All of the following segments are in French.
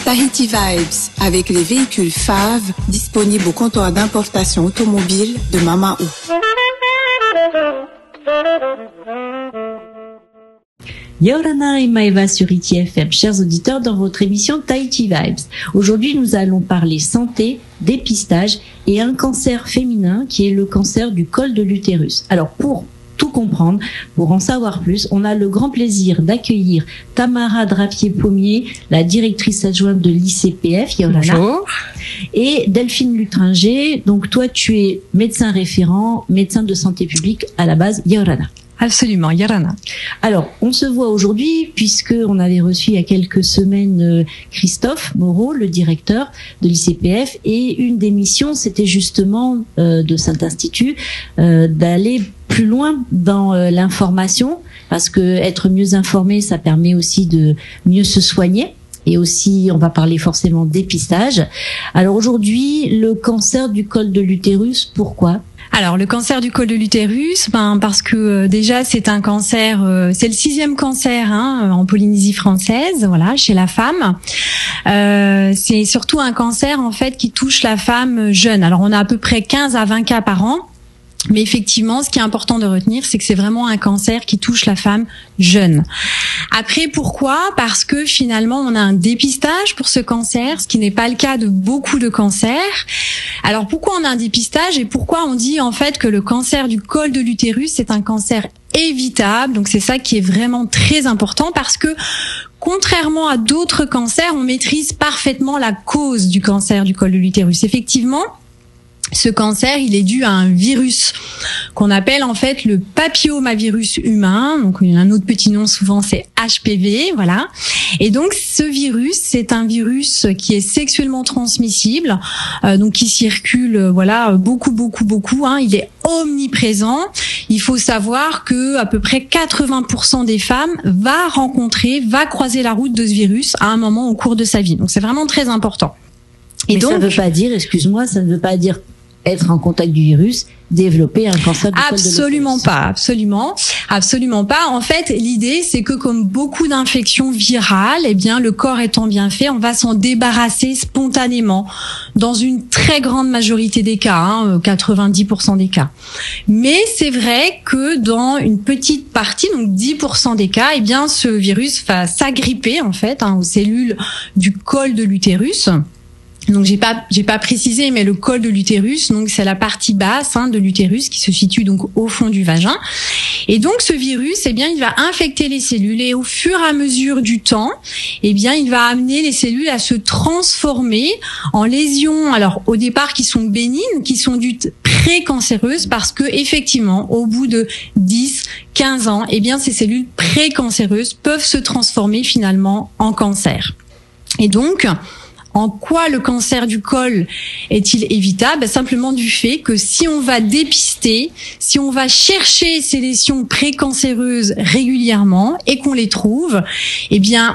Tahiti Vibes, avec les véhicules FAV disponibles au comptoir d'importation automobile de Mamaou. Yorana et Maeva sur ITFM, chers auditeurs, dans votre émission Tahiti Vibes. Aujourd'hui, nous allons parler santé, dépistage et un cancer féminin qui est le cancer du col de l'utérus. Alors, pour tout comprendre, pour en savoir plus, on a le grand plaisir d'accueillir Tamara Drapier-Pommier, la directrice adjointe de l'ICPF, Yorana. Bonjour. Et Delphine Lutringer. Donc, toi, tu es médecin référent, médecin de santé publique à la base, Yorana. Absolument, Yorana. Alors, on se voit aujourd'hui puisque on avait reçu il y a quelques semaines Christophe Moreau, le directeur de l'ICPF, et une des missions, c'était justement de cet institut d'aller plus loin dans l'information, parce que être mieux informé, ça permet aussi de mieux se soigner. Et aussi, on va parler forcément dépistage. Alors aujourd'hui, le cancer du col de l'utérus, pourquoi ? Alors, le cancer du col de l'utérus, parce que déjà c'est un cancer, c'est le 6e cancer en Polynésie française, voilà, chez la femme. C'est surtout un cancer en fait qui touche la femme jeune. Alors, on a à peu près 15 à 20 cas par an. Mais effectivement, ce qui est important de retenir, c'est que c'est vraiment un cancer qui touche la femme jeune. Après, pourquoi ? Parce que finalement, on a un dépistage pour ce cancer, ce qui n'est pas le cas de beaucoup de cancers. Alors, pourquoi on a un dépistage et pourquoi on dit en fait que le cancer du col de l'utérus, c'est un cancer évitable ? Donc, c'est ça qui est vraiment très important parce que contrairement à d'autres cancers, on maîtrise parfaitement la cause du cancer du col de l'utérus. Effectivement, ce cancer, il est dû à un virus qu'on appelle en fait le papillomavirus humain. Donc, il y a un autre petit nom, souvent c'est HPV, voilà. Et donc, ce virus, c'est un virus qui est sexuellement transmissible, donc qui circule, beaucoup. Il est omniprésent. Il faut savoir que à peu près 80% des femmes va croiser la route de ce virus à un moment au cours de sa vie. Donc, c'est vraiment très important. Et donc, ça ne veut pas dire, excuse-moi, ça ne veut pas dire être en contact du virus, développer un cancer du col de l'utérus. Absolument pas. En fait, l'idée, c'est que comme beaucoup d'infections virales, le corps étant bien fait, on va s'en débarrasser spontanément dans une très grande majorité des cas, 90% des cas. Mais c'est vrai que dans une petite partie, donc 10% des cas, ce virus va s'agripper en fait aux cellules du col de l'utérus. Donc j'ai pas précisé, mais le col de l'utérus, donc c'est la partie basse de l'utérus qui se situe donc au fond du vagin. Et donc ce virus, il va infecter les cellules et au fur et à mesure du temps, il va amener les cellules à se transformer en lésions. Alors au départ qui sont bénignes, qui sont dites précancéreuses parce que effectivement au bout de 10-15 ans, ces cellules précancéreuses peuvent se transformer finalement en cancer. Et donc en quoi le cancer du col est-il évitable ? Simplement du fait que si on va dépister, si on va chercher ces lésions précancéreuses régulièrement et qu'on les trouve,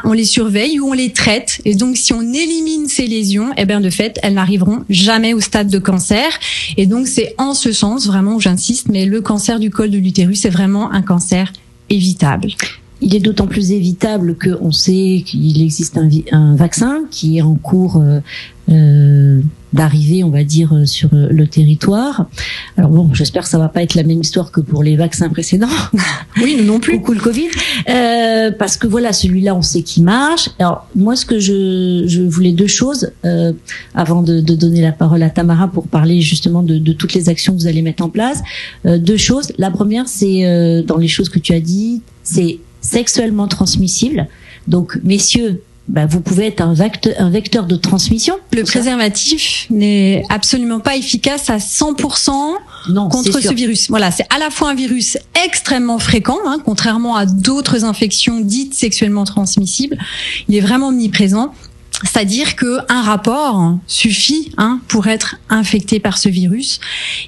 on les surveille ou on les traite. Et donc, si on élimine ces lésions, de fait, elles n'arriveront jamais au stade de cancer. Et donc, c'est en ce sens, vraiment, où j'insiste, mais le cancer du col de l'utérus, c'est vraiment un cancer évitable. Il est d'autant plus évitable qu'on sait qu'il existe un vaccin qui est en cours d'arriver, on va dire, sur le territoire. Alors bon, j'espère que ça va pas être la même histoire que pour les vaccins précédents. Oui, non plus. Coucou le Covid. Parce que celui-là, on sait qu'il marche. Alors moi, ce que je voulais deux choses avant de donner la parole à Tamara pour parler justement de toutes les actions que vous allez mettre en place. Deux choses. La première, c'est dans les choses que tu as dit, c'est sexuellement transmissible. Donc, messieurs, vous pouvez être un vecteur de transmission. Le préservatif n'est absolument pas efficace à 100% contre ce virus. Voilà, c'est à la fois un virus extrêmement fréquent, contrairement à d'autres infections dites sexuellement transmissibles. Il est vraiment omniprésent. C'est-à-dire que un rapport suffit pour être infecté par ce virus.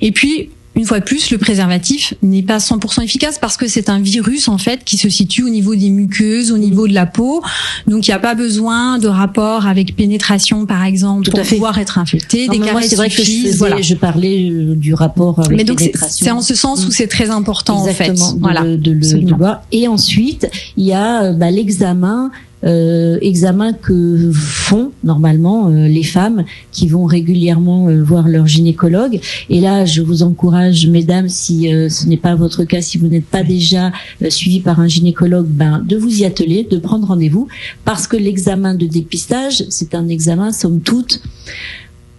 Et puis, une fois de plus, le préservatif n'est pas 100% efficace parce que c'est un virus en fait qui se situe au niveau des muqueuses, au niveau de la peau. Donc il n'y a pas besoin de rapport avec pénétration par exemple pour pouvoir être infecté. Non, des caresses c'est vrai suffisent. Que je parlais du rapport avec pénétration. C'est en ce sens où c'est très important. Exactement, en fait. de le voir. Et ensuite il y a l'examen examen que font normalement les femmes qui vont régulièrement voir leur gynécologue. Et là, je vous encourage, mesdames, si ce n'est pas votre cas, si vous n'êtes pas déjà suivi par un gynécologue, de vous y atteler, de prendre rendez-vous, parce que l'examen de dépistage, c'est un examen, somme toute,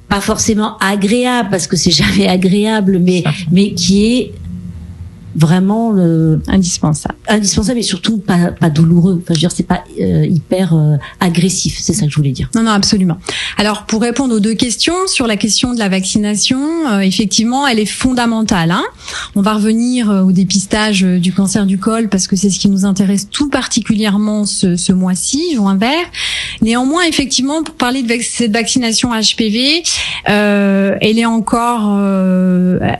pas forcément agréable, parce que c'est jamais agréable, mais qui est vraiment indispensable et surtout pas douloureux. Enfin, je veux dire, c'est pas hyper agressif, c'est ça que je voulais dire. Non, absolument. Alors, pour répondre aux deux questions, sur la question de la vaccination, effectivement, elle est fondamentale. On va revenir au dépistage du cancer du col parce que c'est ce qui nous intéresse tout particulièrement ce mois-ci, juin vert. Néanmoins, effectivement, pour parler de cette vaccination HPV, elle est encore,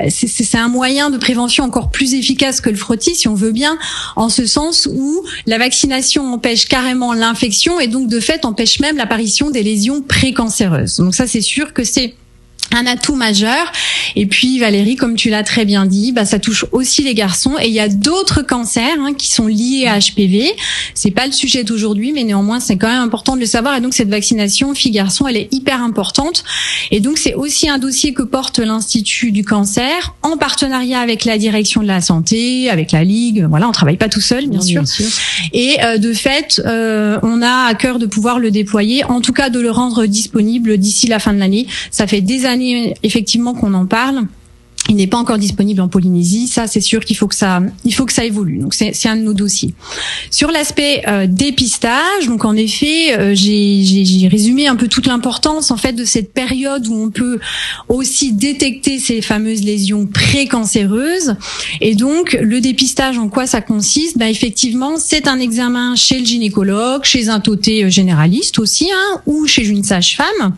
c'est un moyen de prévention encore plus efficace que le frottis, si on veut bien, en ce sens où la vaccination empêche carrément l'infection et donc de fait empêche même l'apparition des lésions précancéreuses. Donc ça, c'est sûr que c'est un atout majeur. Et puis Valérie, comme tu l'as très bien dit, ça touche aussi les garçons et il y a d'autres cancers qui sont liés à HPV. C'est pas le sujet d'aujourd'hui, mais néanmoins c'est quand même important de le savoir. Et donc cette vaccination filles-garçons, elle est hyper importante. Et donc c'est aussi un dossier que porte l'Institut du cancer en partenariat avec la direction de la santé, avec la Ligue. Voilà, on travaille pas tout seul, bien sûr. Et de fait, on a à cœur de pouvoir le déployer, en tout cas de le rendre disponible d'ici la fin de l'année. Ça fait des années effectivement qu'on en parle. Il n'est pas encore disponible en Polynésie. Ça, c'est sûr qu'il faut que ça évolue. Donc, c'est un de nos dossiers. Sur l'aspect dépistage, donc en effet, j'ai résumé un peu toute l'importance en fait de cette période où on peut aussi détecter ces fameuses lésions précancéreuses. Et donc, le dépistage, en quoi ça consiste ? Effectivement, c'est un examen chez le gynécologue, chez un toté généraliste aussi, ou chez une sage-femme.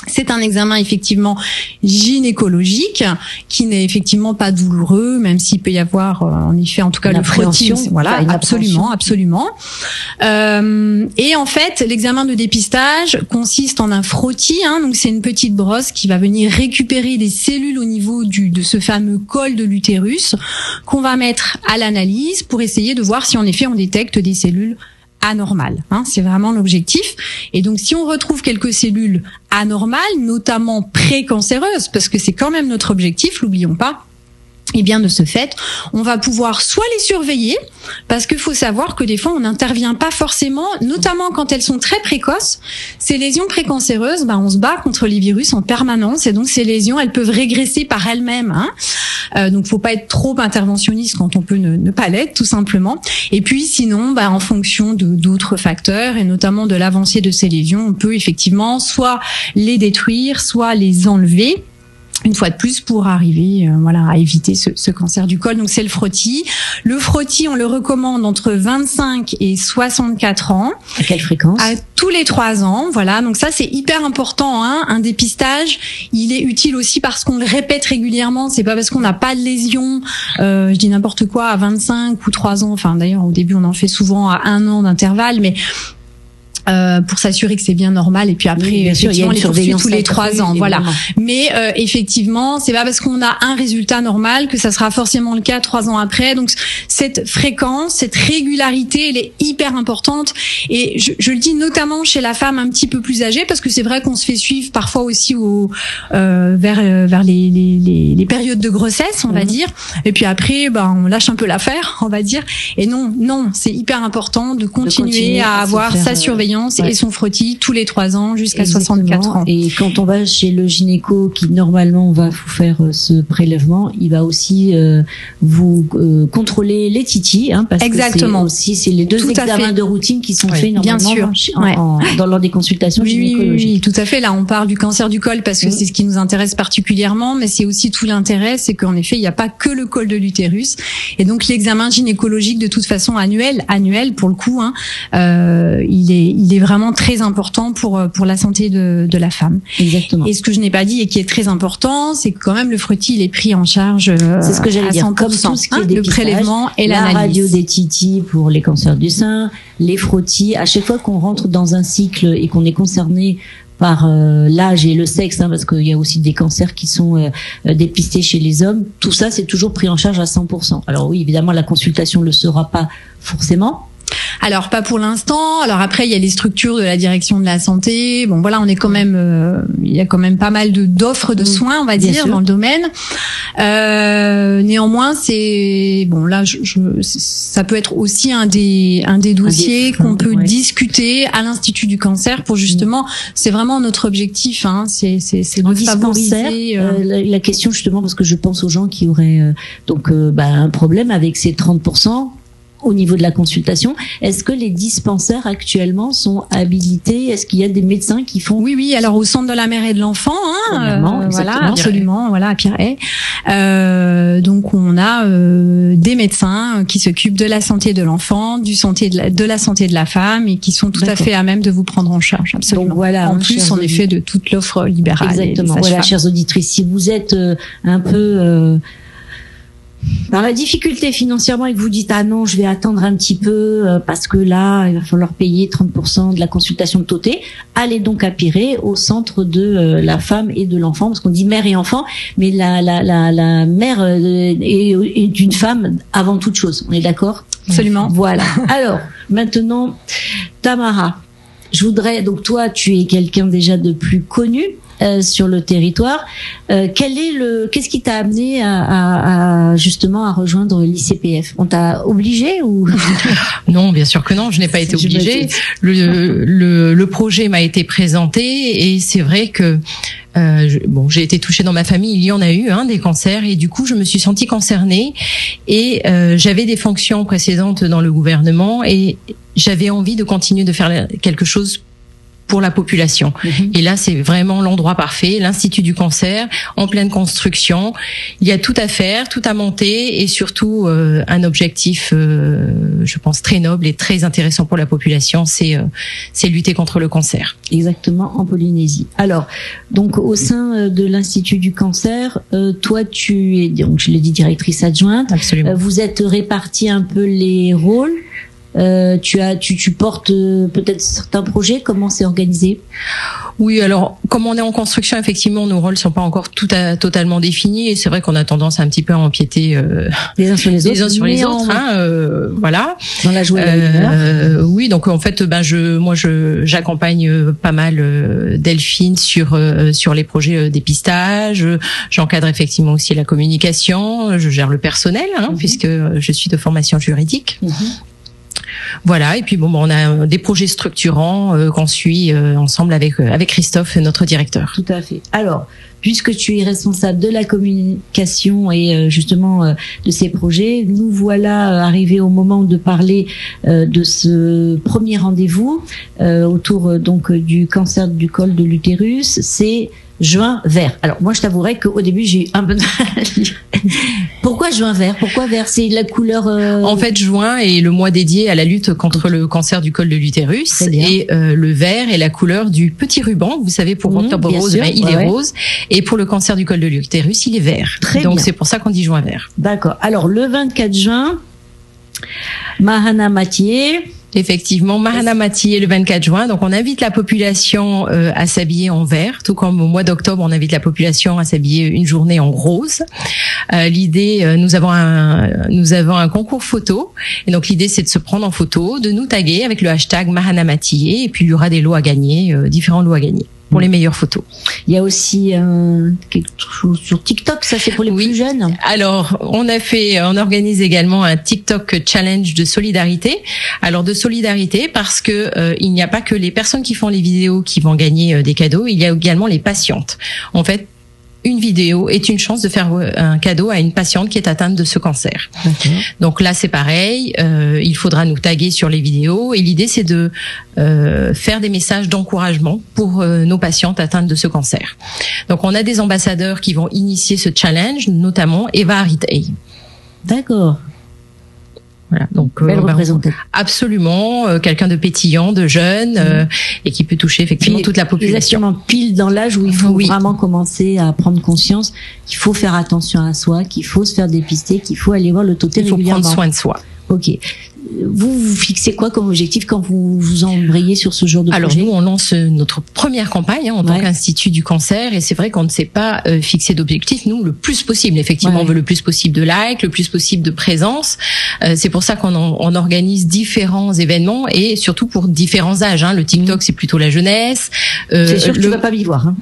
C'est un examen effectivement gynécologique qui n'est effectivement pas douloureux, même s'il peut y avoir en effet, en tout cas, le frottis. Voilà, absolument. Et en fait, l'examen de dépistage consiste en un frottis. Donc c'est une petite brosse qui va venir récupérer des cellules au niveau de ce fameux col de l'utérus qu'on va mettre à l'analyse pour essayer de voir si en effet on détecte des cellules anormales. C'est vraiment l'objectif. Et donc, si on retrouve quelques cellules anormales, notamment précancéreuses, parce que c'est quand même notre objectif, l'oublions pas, et bien de ce fait, on va pouvoir soit les surveiller, parce qu'il faut savoir que des fois on n'intervient pas forcément, notamment quand elles sont très précoces. Ces lésions précancéreuses, on se bat contre les virus en permanence, et donc ces lésions, elles peuvent régresser par elles-mêmes. Donc faut pas être trop interventionniste quand on peut ne pas l'être, tout simplement. Et puis sinon, en fonction de d'autres facteurs, et notamment de l'avancée de ces lésions, on peut effectivement soit les détruire, soit les enlever. Une fois de plus pour arriver à éviter ce cancer du col. Donc c'est le frottis. Le frottis, on le recommande entre 25 et 64 ans. À quelle fréquence ? À tous les 3 ans. Voilà, donc ça c'est hyper important. Un dépistage, il est utile aussi parce qu'on le répète régulièrement. C'est pas parce qu'on n'a pas de lésion, je dis n'importe quoi, à 25 ou 3 ans. Enfin d'ailleurs au début on en fait souvent à 1 an d'intervalle, mais pour s'assurer que c'est bien normal, et puis après bien sûr, il y a une les surveillance tous les 3 ans, voilà. Évidemment. Mais effectivement, c'est pas parce qu'on a un résultat normal que ça sera forcément le cas 3 ans après. Donc cette fréquence, cette régularité, elle est hyper importante, et je le dis notamment chez la femme un petit peu plus âgée, parce que c'est vrai qu'on se fait suivre parfois aussi vers les périodes de grossesse, on va dire, et puis après on lâche un peu l'affaire, on va dire. Et non, c'est hyper important de continuer à avoir sa surveillance et son frottis tous les 3 ans jusqu'à 64 ans. Et quand on va chez le gynéco qui normalement va vous faire ce prélèvement, il va aussi vous contrôler les titis, parce Exactement. que c'est les 2 examens de routine qui sont faits normalement lors des consultations gynécologiques. Oui, tout à fait. Là, on parle du cancer du col parce que c'est ce qui nous intéresse particulièrement, mais c'est aussi tout l'intérêt, c'est qu'en effet, il n'y a pas que le col de l'utérus, et donc l'examen gynécologique de toute façon annuel pour le coup, il est vraiment très important pour la santé de la femme. Exactement. Et ce que je n'ai pas dit et qui est très important, c'est que quand même le frottis, il est pris en charge c'est ce que j'allais dire, comme tout ce qui est le prélèvement et l'analyse. La radio des titis pour les cancers du sein, les frottis. À chaque fois qu'on rentre dans un cycle et qu'on est concerné par l'âge et le sexe, parce qu'il y a aussi des cancers qui sont dépistés chez les hommes, tout ça c'est toujours pris en charge à 100%. Alors oui, évidemment la consultation le sera pas forcément, Alors pas pour l'instant. Alors après il y a les structures de la direction de la santé. Bon voilà, on est quand même il y a quand même pas mal d'offres de soins, on va dire, dans le domaine. Néanmoins, c'est bon là ça peut être aussi un des dossiers qu'on peut discuter à l'Institut du cancer pour justement c'est vraiment notre objectif c'est de favoriser la question justement parce que je pense aux gens qui auraient un problème avec ces 30% au niveau de la consultation. Est-ce que les dispensaires actuellement sont habilités? Est-ce qu'il y a des médecins qui font? Oui. Alors au centre de la mère et de l'enfant, voilà, absolument, voilà, à Pierre-Haye. Donc on a des médecins qui s'occupent de la santé de l'enfant, de la santé de la femme et qui sont tout à fait à même de vous prendre en charge. Absolument. Donc voilà. En plus, en effet, de toute l'offre libérale. Exactement. Voilà, chères auditrices, si vous êtes un peu dans la difficulté financièrement et que vous dites ah non je vais attendre un petit peu parce que là il va falloir payer 30% de la consultation de Toté, allez donc à Pirée au centre de la femme et de l'enfant parce qu'on dit mère et enfant mais la mère est une femme avant toute chose, on est d'accord? Absolument. Voilà. Alors maintenant Tamara, je voudrais donc toi tu es quelqu'un déjà de plus connu sur le territoire. Qu'est-ce qui t'a amené à justement à rejoindre l'ICPF? On t'a obligé ou? Non, bien sûr que non, je n'ai pas été obligée. Le projet m'a été présenté et c'est vrai que j'ai été touchée dans ma famille, il y en a eu des cancers et du coup je me suis sentie concernée et j'avais des fonctions précédentes dans le gouvernement et j'avais envie de continuer de faire quelque chose pour la population. Et là, c'est vraiment l'endroit parfait, l'Institut du cancer, en pleine construction. Il y a tout à faire, tout à monter et surtout un objectif, je pense, très noble et très intéressant pour la population, c'est lutter contre le cancer. Exactement, en Polynésie. Alors, donc au sein de l'Institut du cancer, toi, tu es, donc je l'ai dit, directrice adjointe. Absolument. Vous êtes répartis un peu les rôles. Tu portes peut-être certains projets. Comment c'est organisé? Oui, alors comme on est en construction, effectivement, nos rôles sont pas encore totalement définis et c'est vrai qu'on a tendance à un petit peu à empiéter les uns sur les autres. Voilà. Dans la joie et la humeur. Oui, donc en fait, j'accompagne pas mal Delphine sur les projets dépistage. J'encadre effectivement aussi la communication. Je gère le personnel, puisque je suis de formation juridique. Voilà, et puis on a des projets structurants qu'on suit ensemble avec Christophe, notre directeur. Tout à fait. Alors, puisque tu es responsable de la communication et justement de ces projets, nous voilà arrivés au moment de parler de ce premier rendez-vous autour donc du cancer du col de l'utérus. C'est juin vert. Alors moi je t'avouerai qu'au début j'ai eu un peu de mal. Pourquoi juin vert? Pourquoi vert? C'est la couleur En fait, juin est le mois dédié à la lutte contre le cancer du col de l'utérus et le vert est la couleur du petit ruban. Vous savez, pour Octobre Rose, il est rose et pour le cancer du col de l'utérus, il est vert. Donc c'est pour ça qu'on dit juin vert. D'accord. Alors le 24 juin, Mahana Mathieu. Effectivement, Mahana Mathieu le 24 juin. Donc, on invite la population à s'habiller en vert, tout comme au mois d'octobre, on invite la population à s'habiller une journée en rose. L'idée, nous avons un concours photo, et donc l'idée, c'est de se prendre en photo, de nous taguer avec le hashtag Mahana Mathieu, et puis il y aura des lots à gagner, différents lots à gagner pour les meilleures photos. Il y a aussi quelque chose sur TikTok, ça c'est pour les plus jeunes. Alors, on organise également un TikTok challenge de solidarité. Alors de solidarité parce que il n'y a pas que les personnes qui font les vidéos qui vont gagner des cadeaux, il y a également les patientes. En fait, une vidéo est une chance de faire un cadeau à une patiente qui est atteinte de ce cancer. Donc là, c'est pareil. Il faudra nous taguer sur les vidéos. Et l'idée, c'est de faire des messages d'encouragement pour nos patientes atteintes de ce cancer. Donc, on a des ambassadeurs qui vont initier ce challenge, notamment Eva Aritei. D'accord. Voilà, donc belle représentante. Absolument, quelqu'un de pétillant, de jeune, et qui peut toucher effectivement toute la population. Exactement, pile dans l'âge où il faut vraiment commencer à prendre conscience qu'il faut faire attention à soi, qu'il faut se faire dépister, qu'il faut aller voir le Toté régulièrement. Il faut prendre soin de soi. Ok. Vous fixez quoi comme objectif quand vous vous embrayez sur ce genre de projet? Alors nous, on lance notre première campagne en tant qu'Institut du cancer, et c'est vrai qu'on ne s'est pas fixé d'objectif. Nous, le plus possible, effectivement, on veut le plus possible de likes, le plus possible de présence. C'est pour ça qu'on on organise différents événements, et surtout pour différents âges. Le TikTok, c'est plutôt la jeunesse. C'est sûr que tu vas pas m'y voir.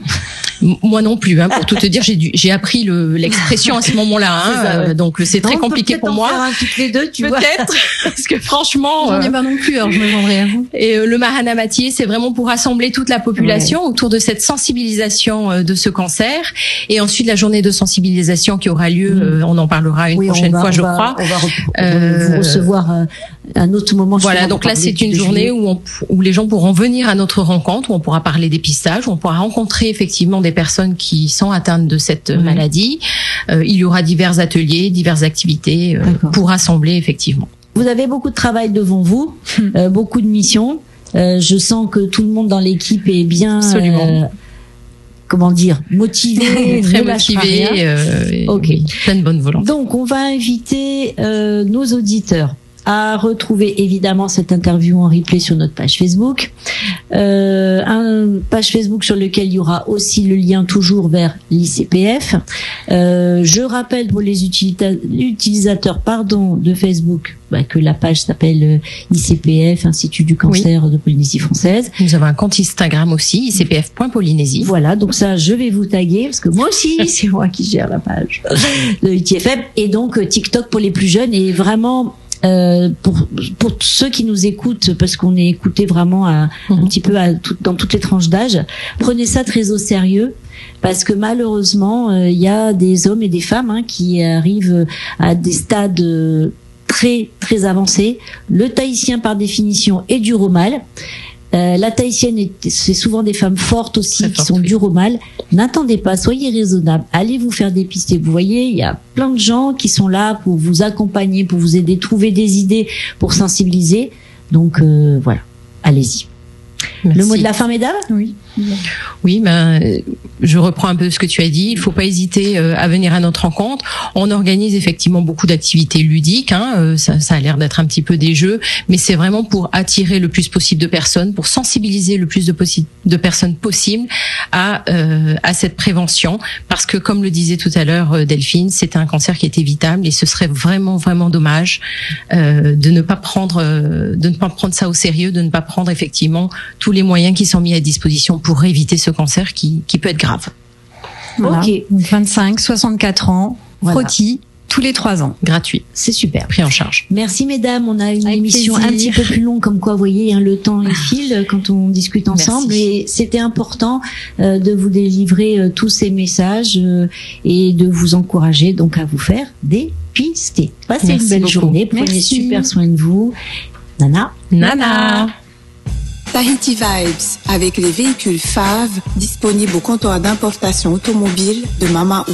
Moi non plus. Pour tout te dire, j'ai appris l'expression à ce moment-là. Donc c'est très compliqué pour moi. Faire toutes les deux, tu vois. Peut-être, parce que franchement, j'en ai pas non plus. Alors je me vendrai à vous. Et le Mahanamati, c'est vraiment pour rassembler toute la population autour de cette sensibilisation de ce cancer. Et ensuite la journée de sensibilisation qui aura lieu, on en parlera une prochaine fois, je crois. On va vous recevoir un autre moment. Voilà, donc là c'est une journée où les gens pourront venir à notre rencontre, où on pourra parler dépistage, où on pourra rencontrer effectivement des personnes qui sont atteintes de cette maladie. Il y aura divers ateliers, diverses activités pour rassembler effectivement. Vous avez beaucoup de travail devant vous, beaucoup de missions. Je sens que tout le monde dans l'équipe est bien, comment dire, motivé, très motivé, plein de bonne volonté. Donc on va inviter nos auditeurs à retrouver évidemment cette interview en replay sur notre page Facebook, une page Facebook sur laquelle il y aura aussi le lien toujours vers l'ICPF. Je rappelle pour les utilisateurs de Facebook que la page s'appelle ICPF, Institut du cancer de Polynésie française. Nous avons un compte Instagram aussi, icpf.polynésie. Voilà, donc ça je vais vous taguer parce que moi aussi c'est moi qui gère la page de l'ITFM, et donc TikTok pour les plus jeunes, et vraiment pour ceux qui nous écoutent, parce qu'on est écouté vraiment un petit peu dans toutes les tranches d'âge, prenez ça très au sérieux, parce que malheureusement il y a des hommes et des femmes qui arrivent à des stades très très avancés. Le tahitien par définition est dur au mal. La tahitienne, c'est souvent des femmes fortes aussi, qui sont dures au mal. N'attendez pas, soyez raisonnables, allez vous faire dépister. Vous voyez, il y a plein de gens qui sont là pour vous accompagner, pour vous aider, trouver des idées, pour sensibiliser. Donc voilà, allez-y. Merci. Le mot de la fin, mesdames? Oui, je reprends un peu ce que tu as dit. Il faut pas hésiter à venir à notre rencontre. On organise effectivement beaucoup d'activités ludiques. Ça a l'air d'être un petit peu des jeux, mais c'est vraiment pour attirer le plus possible de personnes, pour sensibiliser le plus de personnes possible à cette prévention. Parce que, comme le disait tout à l'heure Delphine, c'est un cancer qui est évitable, et ce serait vraiment vraiment dommage de ne pas prendre ça au sérieux, de ne pas prendre effectivement tous les moyens qui sont mis à disposition pour éviter ce cancer qui peut être grave. Voilà. Ok. 25, 64 ans, frottis, tous les 3 ans. Gratuit. C'est super. Pris en charge. Merci mesdames, on a une émission un petit peu plus longue, comme quoi vous voyez, le temps file quand on discute ensemble. Merci. Et c'était important de vous délivrer tous ces messages et de vous encourager donc à vous faire dépister. Passez une belle journée, prenez super soin de vous. Nana. Nana. Tahiti Vibes, avec les véhicules FAV disponibles au comptoir d'importation automobile de Mama'u.